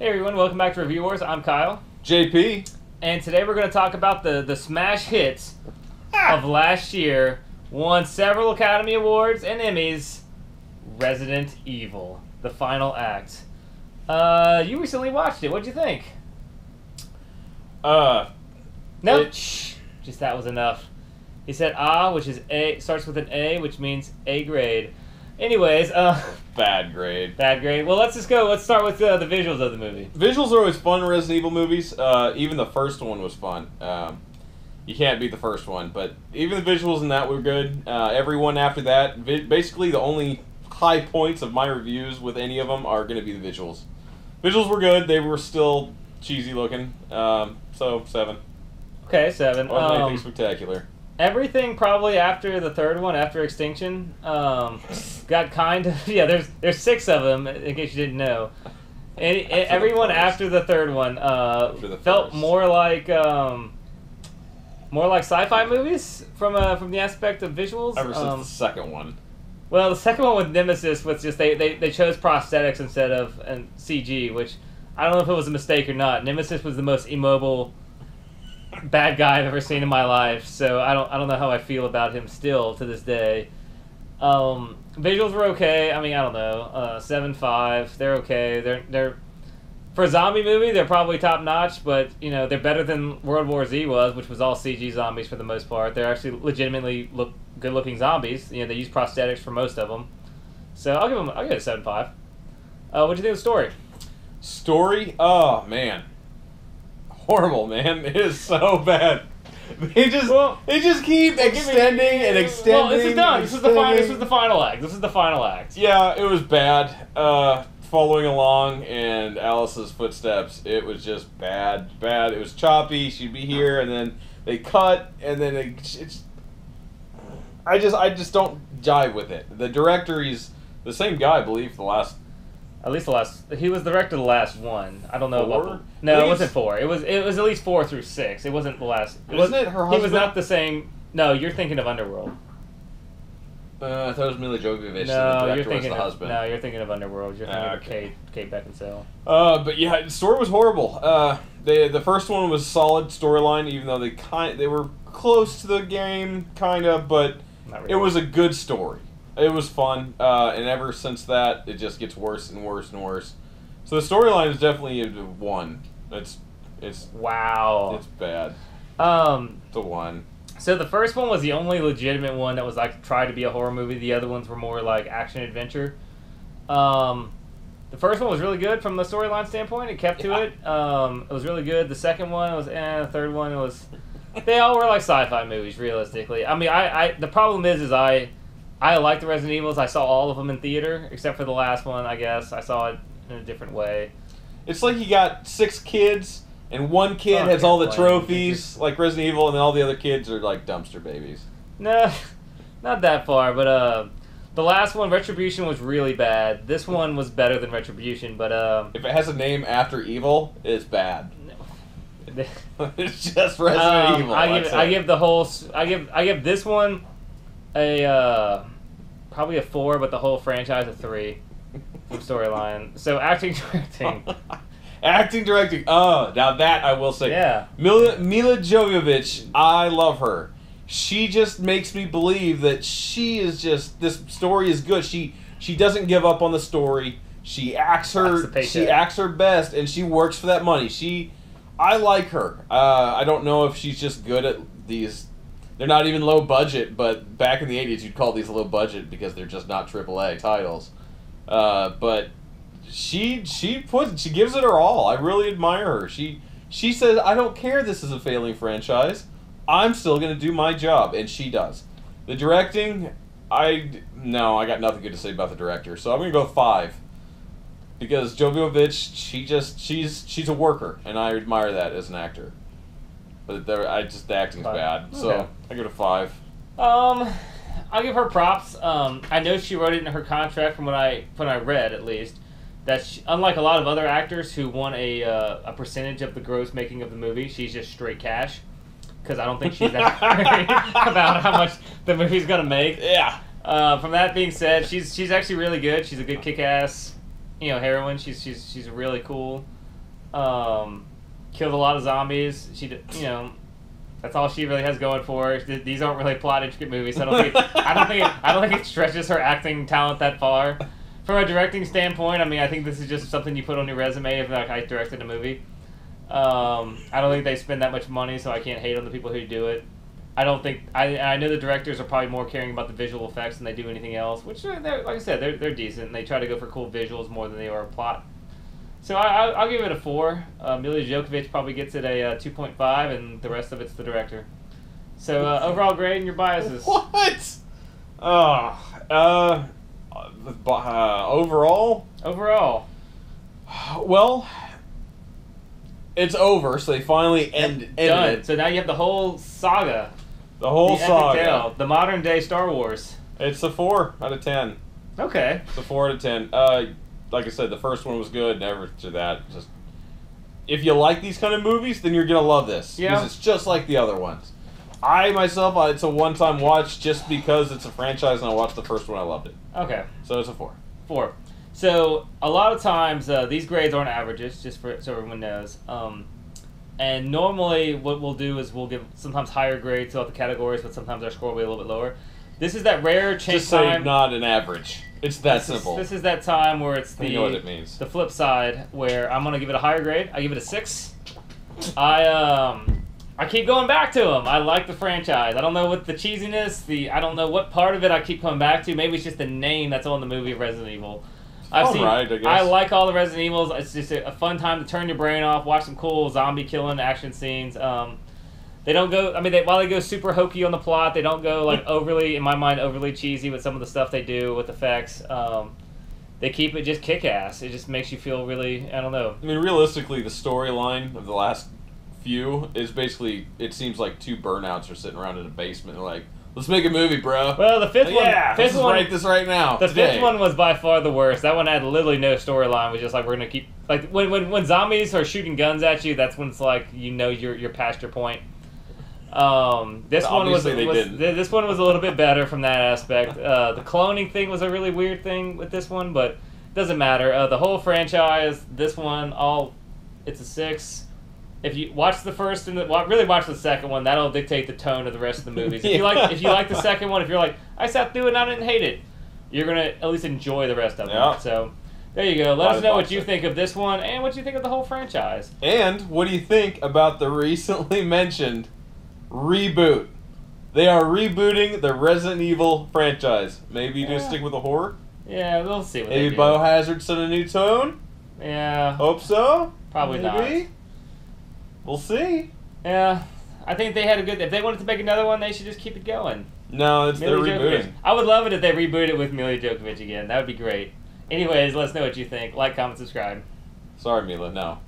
Hey everyone, welcome back to Review Wars. I'm Kyle. JP. And today we're going to talk about the smash hits of last year. Won several Academy Awards and Emmys. Resident Evil, the final act. You recently watched it. What'd you think? Nope. Just that was enough. He said which is A, starts with an A, which means A grade. Anyways, bad grade. Bad grade. Well, let's start with the visuals of the movie. Visuals are always fun in Resident Evil movies. Even the first one was fun. You can't beat the first one, but even the visuals in that were good. Everyone after that, basically the only high points of my reviews with any of them are going to be the visuals. Visuals were good. They were still cheesy looking. So 7. Okay, 7. Wasn't anything spectacular. Everything probably after the third one, after Extinction, got kind of There's 6 of them in case you didn't know. Everyone after the third one felt more like sci-fi movies from the aspect of visuals. Ever since the second one. Well, the second one with Nemesis was just they chose prosthetics instead of CG, which I don't know if it was a mistake or not. Nemesis was the most immobile bad guy I've ever seen in my life, so I don't know how I feel about him still to this day. Visuals were okay. I mean, I don't know, 7.5. They're okay. They're for a zombie movie, they're probably top notch, but you know they're better than World War Z was, which was all CG zombies for the most part. They're actually legitimately good looking zombies. You know, they use prosthetics for most of them. So I'll give it a 7.5. What do you think of the story? Story? Oh man. Horrible, man. It is so bad. They just keep extending and extending. Well, this is done. This is the final act. This is the final act. Yeah, it was bad. Following along in Alice's footsteps, it was just bad. It was choppy. She'd be here, and then they cut, and then it's. I just don't jive with it. The director, he's the same guy, I believe, for the last. At least the last. He was the director of the last one. I don't know 4? about. No, it wasn't 4. It was at least 4 through 6. It wasn't the last. Wasn't it her husband? He was not the same. No, you're thinking of Underworld. I thought it was Mila Jovovich. No, the you're director was thinking the of husband. No, you're thinking of Underworld. You're thinking okay. of Kate Beckinsale. But yeah, the story was horrible. The first one was solid storyline, even though they were close to the game, kind of, but Not really. It was a good story. It was fun, and ever since that, it just gets worse and worse and worse. So the storyline is definitely a 1. It's wow. It's bad. It's a 1. So the first one was the only legitimate one that was like tried to be a horror movie. The other ones were more like action adventure. The first one was really good from the storyline standpoint. It kept to it. It was really good. The second one was The third one was. They all were like sci-fi movies, realistically. I mean, the problem is I like the Resident Evils. I saw all of them in theater, except for the last one, I guess. I saw it in a different way. It's like you got 6 kids, and one kid has all the trophies, like Resident Evil, and then all the other kids are like dumpster babies. No, not that far, but the last one, Retribution, was really bad. This one was better than Retribution, but if it has a name after evil, it's bad. It's just Resident Evil. I give this one a probably a 4, but the whole franchise a 3 from storyline. So acting, directing. Oh, now that I will say. Yeah. Mila Jovovich, I love her. She just makes me believe that she is just, this story is good. She doesn't give up on the story. She acts her best, and she works for that money. I like her. I don't know if she's just good at these. They're not even low budget, but back in the 80s you'd call these low budget because they're just not AAA titles. But she gives it her all. I really admire her. She says, I don't care this is a failing franchise. I'm still going to do my job, and she does. The directing, I got nothing good to say about the director, so I'm going to go 5. Because Jovovich, she's a worker, and I admire that as an actor. But the acting's bad, so okay. I give it a 5. I'll give her props. I know she wrote it in her contract from what I read, at least, that unlike a lot of other actors who want a percentage of the gross making of the movie, she's just straight cash. Because I don't think she's that worried about how much the movie's gonna make. Yeah. From that being said, she's actually really good. She's a good kick-ass, heroine. She's really cool. Killed a lot of zombies. She, you know, that's all she really has going for her. These aren't really plot intricate movies. So I don't think it stretches her acting talent that far. From a directing standpoint, I mean, I think this is just something you put on your resume if like I directed a movie. I don't think they spend that much money, so I can't hate on the people who do it. I don't think I know the directors are probably more caring about the visual effects than they do anything else. Which, like I said, they're decent. And they try to go for cool visuals more than they are plot. So I'll give it a 4. Mila Djokovic probably gets it a 2.5, and the rest of it's the director. So overall grade and your biases. What? Overall? Overall. Well, it's over, so they finally ended it. So now you have the whole saga. The whole saga. Tale, the modern day Star Wars. It's a 4 out of 10. Okay. It's a 4 out of 10. Like I said, the first one was good. Never to that. Just if you like these kind of movies, then you're gonna love this. Yeah. Because it's just like the other ones. I myself, it's a one-time watch just because it's a franchise, and I watched the first one. I loved it. Okay. So it's a 4. 4. So a lot of times these grades aren't averages, just so everyone knows. And normally what we'll do is we'll give sometimes higher grades throughout the categories, but sometimes our score will be a little bit lower. This is that rare change just time. say not an average. It's that simple. This is that time where it's you know what it means. The flip side, where I'm gonna give it a higher grade. I give it a 6. I keep going back to them. I like the franchise. I don't know what the cheesiness, I don't know what part of it I keep coming back to. Maybe it's just the name that's on the movie of Resident Evil. I guess. I like all the Resident Evils. It's just a fun time to turn your brain off, watch some cool zombie killing action scenes. They don't go. I mean, while they go super hokey on the plot, they don't go like overly, in my mind, overly cheesy with some of the stuff they do with effects. They keep it just kick-ass. It just makes you feel really, I don't know. I mean, realistically, the storyline of the last few is basically, it seems like 2 burnouts are sitting around in a basement. They're like, let's make a movie, bro. Well, the fifth one. Yeah, let's write this right now. The fifth one was by far the worst. That one had literally no storyline. It was just like, we're gonna keep like when zombies are shooting guns at you. That's when it's like you're past your point. This one was a little bit better from that aspect. The cloning thing was a really weird thing with this one, but it doesn't matter. The whole franchise, this one, it's a 6. If you watch the first and really watch the second one, that'll dictate the tone of the rest of the movies. If you like the second one, if you're like, I sat through it and I didn't hate it, you're gonna at least enjoy the rest of them. So there you go. Let us know what you think of this one and what you think of the whole franchise. And what do you think about the recently mentioned reboot? They are rebooting the Resident Evil franchise. Maybe just stick with the horror? Yeah, we'll see what Maybe they do. Biohazard set a new tone? Yeah. Hope so? Probably Maybe. not. We'll see. Yeah. I think they had a good... If they wanted to make another one, they should just keep it going. No, they're rebooting. I would love it if they reboot it with Mila Djokovic again. That would be great. Anyways, let us know what you think. Like, comment, subscribe. Sorry, Mila, no.